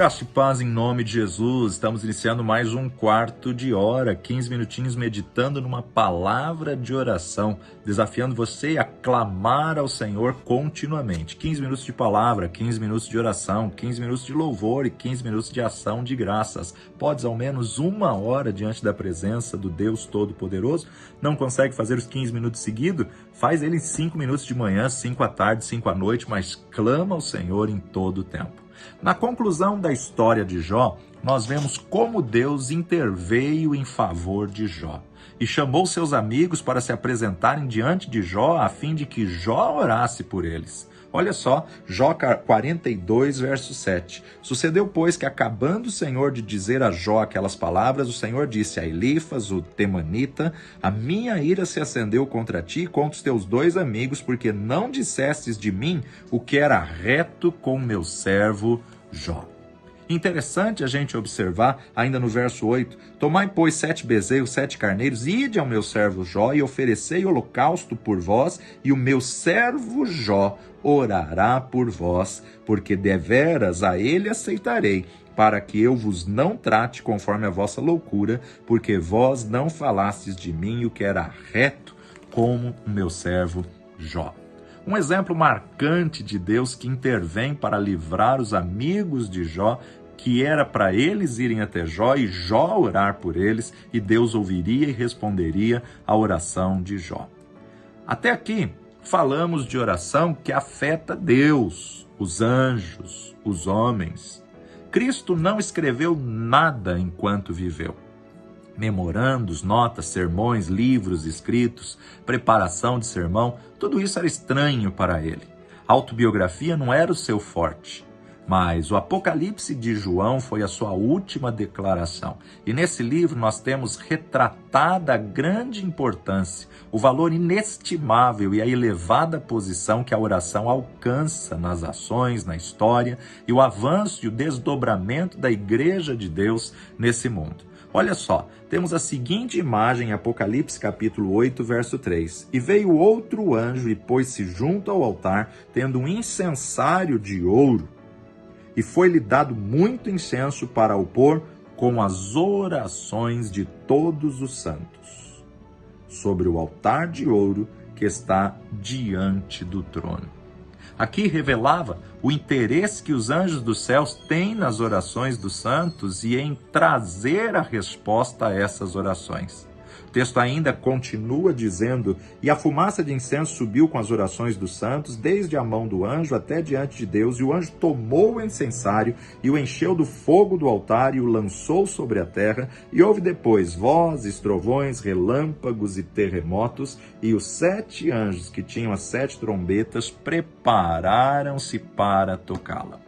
Graça e paz em nome de Jesus. Estamos iniciando mais um quarto de hora, 15 minutinhos meditando numa palavra de oração, desafiando você a clamar ao Senhor continuamente. 15 minutos de palavra, 15 minutos de oração, 15 minutos de louvor e 15 minutos de ação de graças. Podes ao menos uma hora diante da presença do Deus Todo-Poderoso? Não consegue fazer os 15 minutos seguidos? Faz ele em 5 minutos de manhã, 5 à tarde, 5 à noite, mas clama ao Senhor em todo o tempo. Na conclusão da história de Jó, nós vemos como Deus interveio em favor de Jó e chamou seus amigos para se apresentarem diante de Jó a fim de que Jó orasse por eles. Olha só, Jó 42, verso 7. Sucedeu, pois, que acabando o Senhor de dizer a Jó aquelas palavras, o Senhor disse a Elifas, o temanita: a minha ira se acendeu contra ti e contra os teus 2 amigos, porque não dissestes de mim o que era reto com meu servo Jó. Interessante a gente observar, ainda no verso 8, tomai, pois, 7 bezerros, 7 carneiros, ide ao meu servo Jó e oferecei holocausto por vós, e o meu servo Jó orará por vós, porque deveras a ele aceitarei, para que eu vos não trate conforme a vossa loucura, porque vós não falastes de mim o que era reto como o meu servo Jó. Um exemplo marcante de Deus que intervém para livrar os amigos de Jó, que era para eles irem até Jó e Jó orar por eles, e Deus ouviria e responderia à oração de Jó. Até aqui, falamos de oração que afeta Deus, os anjos, os homens. Cristo não escreveu nada enquanto viveu. Memorandos, notas, sermões, livros escritos, preparação de sermão, tudo isso era estranho para ele. A autobiografia não era o seu forte. Mas o Apocalipse de João foi a sua última declaração. E nesse livro nós temos retratada a grande importância, o valor inestimável e a elevada posição que a oração alcança nas ações, na história, e o avanço e o desdobramento da Igreja de Deus nesse mundo. Olha só, temos a seguinte imagem em Apocalipse capítulo 8, verso 3. E veio outro anjo e pôs-se junto ao altar, tendo um incensário de ouro, e foi-lhe dado muito incenso para o pôr com as orações de todos os santos, sobre o altar de ouro que está diante do trono. Aqui revelava o interesse que os anjos dos céus têm nas orações dos santos e em trazer a resposta a essas orações. O texto ainda continua dizendo: e a fumaça de incenso subiu com as orações dos santos, desde a mão do anjo até diante de Deus, e o anjo tomou o incensário e o encheu do fogo do altar e o lançou sobre a terra, e houve depois vozes, trovões, relâmpagos e terremotos, e os 7 anjos que tinham as 7 trombetas prepararam-se para tocá-la.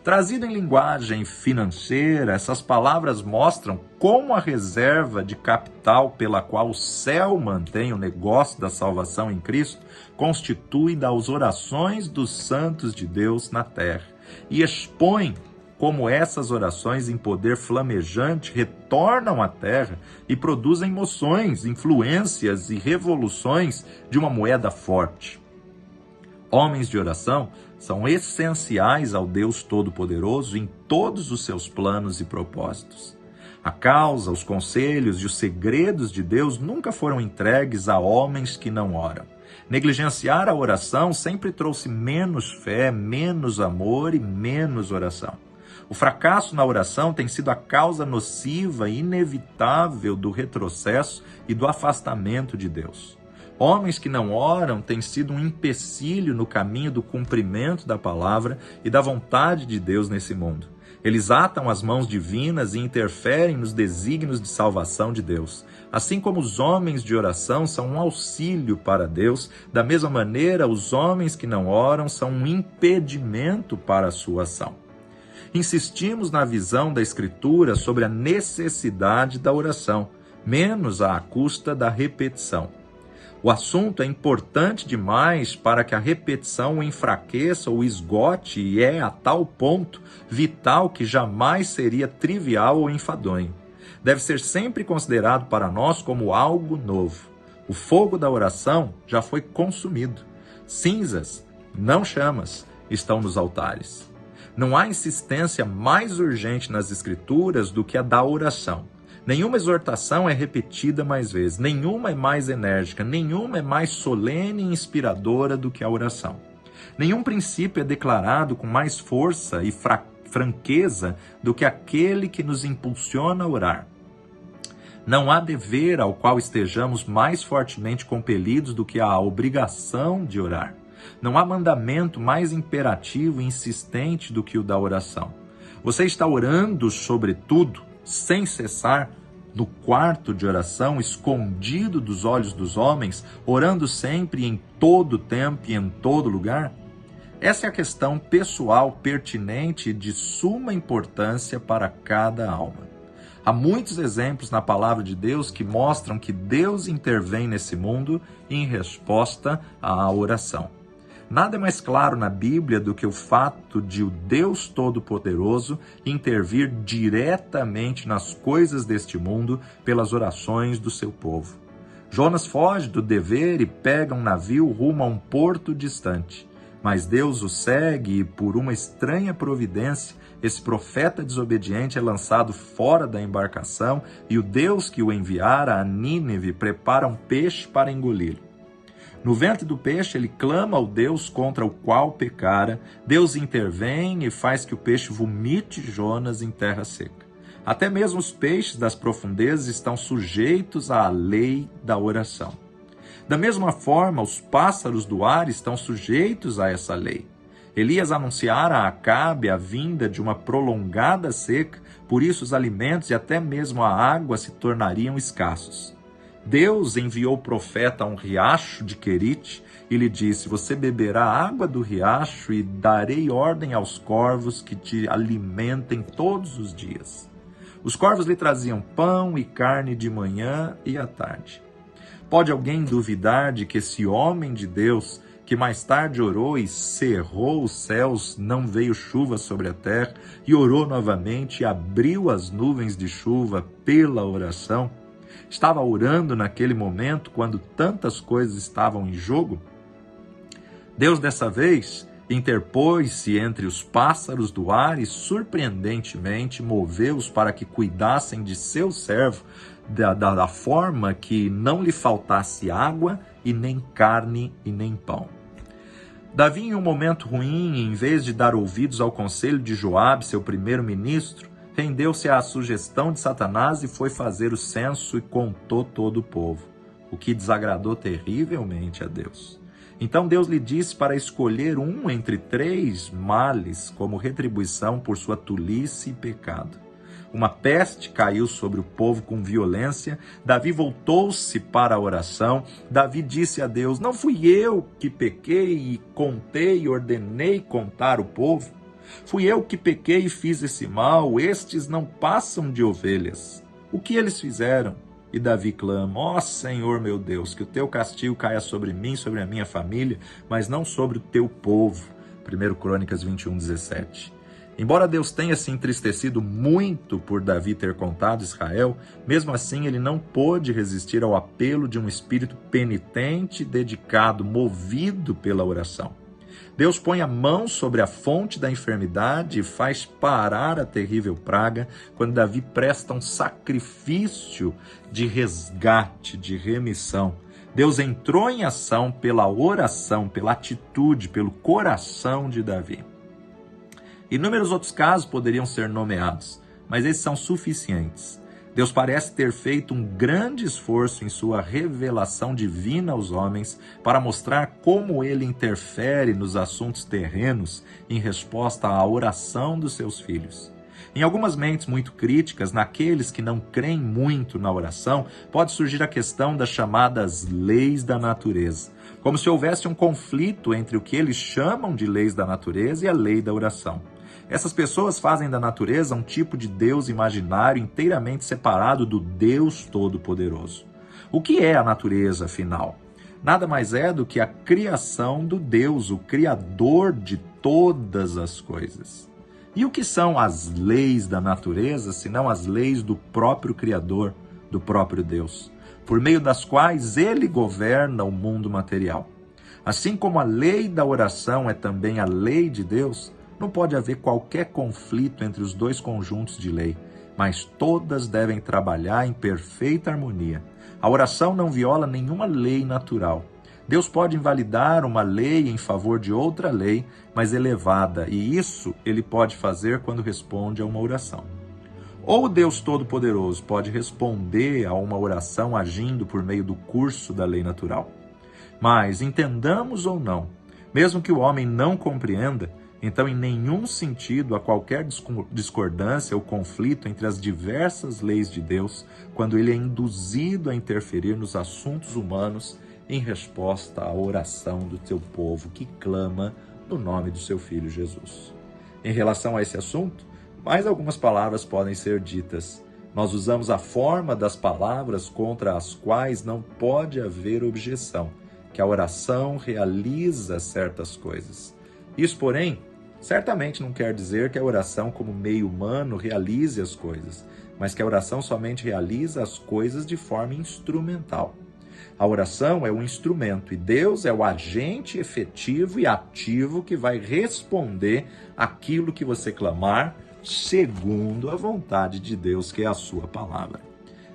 Trazido em linguagem financeira, essas palavras mostram como a reserva de capital pela qual o céu mantém o negócio da salvação em Cristo constitui das orações dos santos de Deus na terra, e expõe como essas orações em poder flamejante retornam à terra e produzem moções, influências e revoluções de uma moeda forte. Homens de oração são essenciais ao Deus Todo-Poderoso em todos os seus planos e propósitos. A causa, os conselhos e os segredos de Deus nunca foram entregues a homens que não oram. Negligenciar a oração sempre trouxe menos fé, menos amor e menos oração. O fracasso na oração tem sido a causa nociva e inevitável do retrocesso e do afastamento de Deus. Homens que não oram têm sido um empecilho no caminho do cumprimento da palavra e da vontade de Deus nesse mundo. Eles atam as mãos divinas e interferem nos desígnios de salvação de Deus. Assim como os homens de oração são um auxílio para Deus, da mesma maneira os homens que não oram são um impedimento para a sua ação. Insistimos na visão da Escritura sobre a necessidade da oração, menos à custa da repetição. O assunto é importante demais para que a repetição o enfraqueça ou esgote, e é a tal ponto vital que jamais seria trivial ou enfadonho. Deve ser sempre considerado para nós como algo novo. O fogo da oração já foi consumido. Cinzas, não chamas, estão nos altares. Não há insistência mais urgente nas Escrituras do que a da oração. Nenhuma exortação é repetida mais vezes, nenhuma é mais enérgica, nenhuma é mais solene e inspiradora do que a oração. Nenhum princípio é declarado com mais força e franqueza do que aquele que nos impulsiona a orar. Não há dever ao qual estejamos mais fortemente compelidos do que a obrigação de orar. Não há mandamento mais imperativo e insistente do que o da oração. Você está orando sobre tudo, sem cessar, no quarto de oração, escondido dos olhos dos homens, orando sempre em todo tempo e em todo lugar? Essa é a questão pessoal pertinente e de suma importância para cada alma. Há muitos exemplos na palavra de Deus que mostram que Deus intervém nesse mundo em resposta à oração. Nada é mais claro na Bíblia do que o fato de o Deus Todo-Poderoso intervir diretamente nas coisas deste mundo pelas orações do seu povo. Jonas foge do dever e pega um navio rumo a um porto distante. Mas Deus o segue e, por uma estranha providência, esse profeta desobediente é lançado fora da embarcação e o Deus que o enviara a Nínive prepara um peixe para engoli-lo. No ventre do peixe, ele clama ao Deus contra o qual pecara. Deus intervém e faz que o peixe vomite Jonas em terra seca. Até mesmo os peixes das profundezas estão sujeitos à lei da oração. Da mesma forma, os pássaros do ar estão sujeitos a essa lei. Elias anunciara a Acabe a vinda de uma prolongada seca, por isso os alimentos e até mesmo a água se tornariam escassos. Deus enviou o profeta a um riacho de Querite e lhe disse: você beberá água do riacho e darei ordem aos corvos que te alimentem todos os dias. Os corvos lhe traziam pão e carne de manhã e à tarde. Pode alguém duvidar de que esse homem de Deus, que mais tarde orou e cerrou os céus, não veio chuva sobre a terra, e orou novamente e abriu as nuvens de chuva pela oração, estava orando naquele momento quando tantas coisas estavam em jogo? Deus, dessa vez, interpôs-se entre os pássaros do ar e, surpreendentemente, moveu-os para que cuidassem de seu servo da forma que não lhe faltasse água e nem carne e nem pão. Davi, em um momento ruim, em vez de dar ouvidos ao conselho de Joabe, seu primeiro-ministro, rendeu-se à sugestão de Satanás e foi fazer o censo e contou todo o povo, o que desagradou terrivelmente a Deus. Então Deus lhe disse para escolher um entre 3 males como retribuição por sua tolice e pecado. Uma peste caiu sobre o povo com violência. Davi voltou-se para a oração. Davi disse a Deus: não fui eu que pequei e contei e ordenei contar o povo? Fui eu que pequei e fiz esse mal. Estes não passam de ovelhas. O que eles fizeram? E Davi clama: ó Senhor meu Deus, que o teu castigo caia sobre mim, sobre a minha família, mas não sobre o teu povo. 1 Crônicas 21:17. Embora Deus tenha se entristecido muito por Davi ter contado Israel, mesmo assim ele não pôde resistir ao apelo de um espírito penitente, dedicado, movido pela oração. Deus põe a mão sobre a fonte da enfermidade e faz parar a terrível praga quando Davi presta um sacrifício de resgate, de remissão. Deus entrou em ação pela oração, pela atitude, pelo coração de Davi. Inúmeros outros casos poderiam ser nomeados, mas esses são suficientes. Deus parece ter feito um grande esforço em sua revelação divina aos homens para mostrar como ele interfere nos assuntos terrenos em resposta à oração dos seus filhos. Em algumas mentes muito críticas, naqueles que não creem muito na oração, pode surgir a questão das chamadas leis da natureza, como se houvesse um conflito entre o que eles chamam de leis da natureza e a lei da oração. Essas pessoas fazem da natureza um tipo de Deus imaginário inteiramente separado do Deus Todo-Poderoso. O que é a natureza, afinal? Nada mais é do que a criação do Deus, o Criador de todas as coisas. E o que são as leis da natureza, senão as leis do próprio Criador, do próprio Deus, por meio das quais ele governa o mundo material? Assim como a lei da oração é também a lei de Deus, Não pode haver qualquer conflito entre os dois conjuntos de lei, mas todas devem trabalhar em perfeita harmonia. A oração não viola nenhuma lei natural. Deus pode invalidar uma lei em favor de outra lei, mas elevada, e isso ele pode fazer quando responde a uma oração. Ou Deus Todo-Poderoso pode responder a uma oração agindo por meio do curso da lei natural. Mas, entendamos ou não, mesmo que o homem não compreenda, então em nenhum sentido há qualquer discordância ou conflito entre as diversas leis de Deus quando ele é induzido a interferir nos assuntos humanos em resposta à oração do teu povo que clama no nome do seu Filho Jesus. Em relação a esse assunto, mais algumas palavras podem ser ditas. Nós usamos a forma das palavras contra as quais não pode haver objeção, que a oração realiza certas coisas. Isso, porém, certamente não quer dizer que a oração como meio humano realize as coisas, mas que a oração somente realiza as coisas de forma instrumental. A oração é um instrumento e Deus é o agente efetivo e ativo que vai responder aquilo que você clamar segundo a vontade de Deus, que é a sua palavra.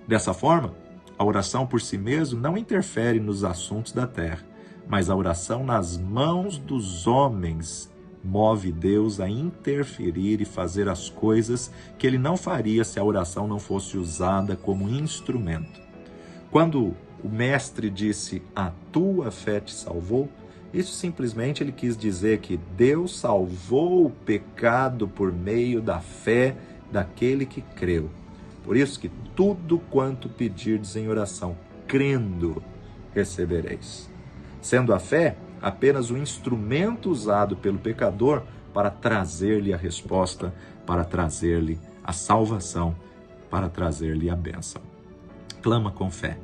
Dessa forma, a oração por si mesma não interfere nos assuntos da terra, mas a oração nas mãos dos homens move Deus a interferir e fazer as coisas que ele não faria se a oração não fosse usada como instrumento. Quando o mestre disse, a tua fé te salvou, isso simplesmente ele quis dizer que Deus salvou o pecado por meio da fé daquele que creu. Por isso que tudo quanto pedirdes em oração, crendo, recebereis. Sendo a fé apenas o instrumento usado pelo pecador para trazer-lhe a resposta, para trazer-lhe a salvação, para trazer-lhe a bênção. Clama com fé,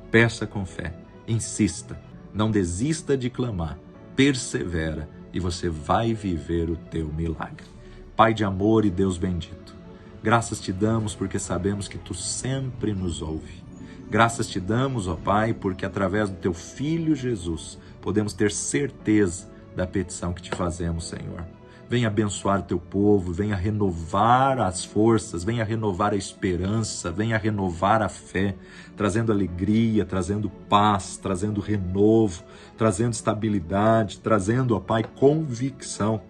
peça com fé, insista, não desista de clamar, persevera e você vai viver o teu milagre. Pai de amor e Deus bendito, graças te damos porque sabemos que tu sempre nos ouve. Graças te damos, ó Pai, porque através do teu Filho Jesus podemos ter certeza da petição que te fazemos, Senhor. Venha abençoar o teu povo, venha renovar as forças, venha renovar a esperança, venha renovar a fé, trazendo alegria, trazendo paz, trazendo renovo, trazendo estabilidade, trazendo, ó Pai, convicção.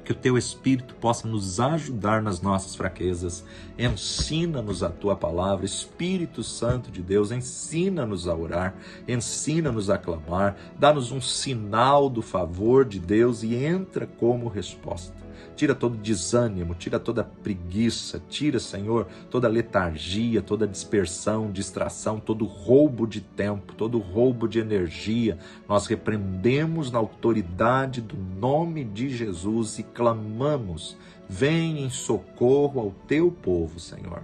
Que o teu Espírito possa nos ajudar nas nossas fraquezas. Ensina-nos a tua palavra, Espírito Santo de Deus, ensina-nos a orar, ensina-nos a clamar, dá-nos um sinal do favor de Deus e entra como resposta. Tira todo desânimo, tira toda preguiça, tira, Senhor, toda letargia, toda dispersão, distração, todo roubo de tempo, todo roubo de energia. Nós repreendemos na autoridade do nome de Jesus e clamamos, vem em socorro ao teu povo, Senhor,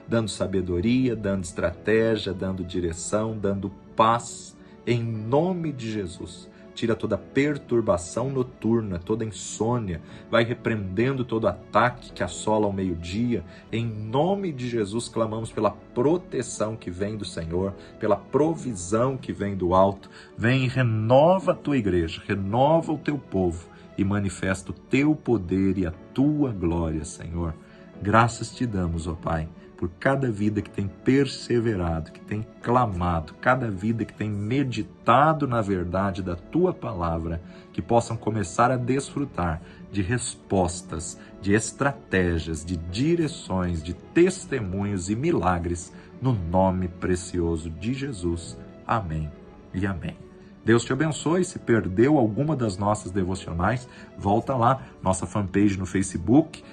dando sabedoria, dando estratégia, dando direção, dando paz, em nome de Jesus. Tira toda perturbação noturna, toda insônia, vai repreendendo todo ataque que assola ao meio-dia. Em nome de Jesus, clamamos pela proteção que vem do Senhor, pela provisão que vem do alto. Vem e renova a tua igreja, renova o teu povo e manifesta o teu poder e a tua glória, Senhor. Graças te damos, ó Pai, por cada vida que tem perseverado, que tem clamado, cada vida que tem meditado na verdade da tua palavra, que possam começar a desfrutar de respostas, de estratégias, de direções, de testemunhos e milagres, no nome precioso de Jesus. Amém e amém. Deus te abençoe. Se perdeu alguma das nossas devocionais, volta lá, nossa fanpage no Facebook,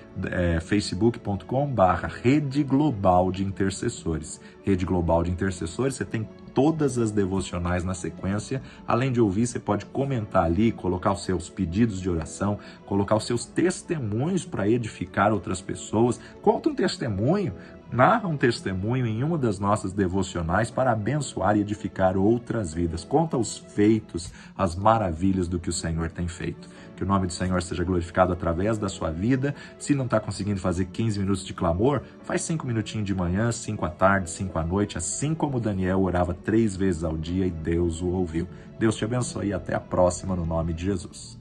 facebook.com/Rede Global de Intercessores. Rede Global de Intercessores, você tem todas as devocionais na sequência. Além de ouvir, você pode comentar ali, colocar os seus pedidos de oração, colocar os seus testemunhos para edificar outras pessoas. Conta um testemunho, narra um testemunho em uma das nossas devocionais para abençoar e edificar outras vidas. Conta os feitos, as maravilhas do que o Senhor tem feito. Que o nome do Senhor seja glorificado através da sua vida. Se não está conseguindo fazer 15 minutos de clamor, faz 5 minutinhos de manhã, 5 à tarde, 5 à noite, assim como Daniel orava 3 vezes ao dia e Deus o ouviu. Deus te abençoe e até a próxima no nome de Jesus.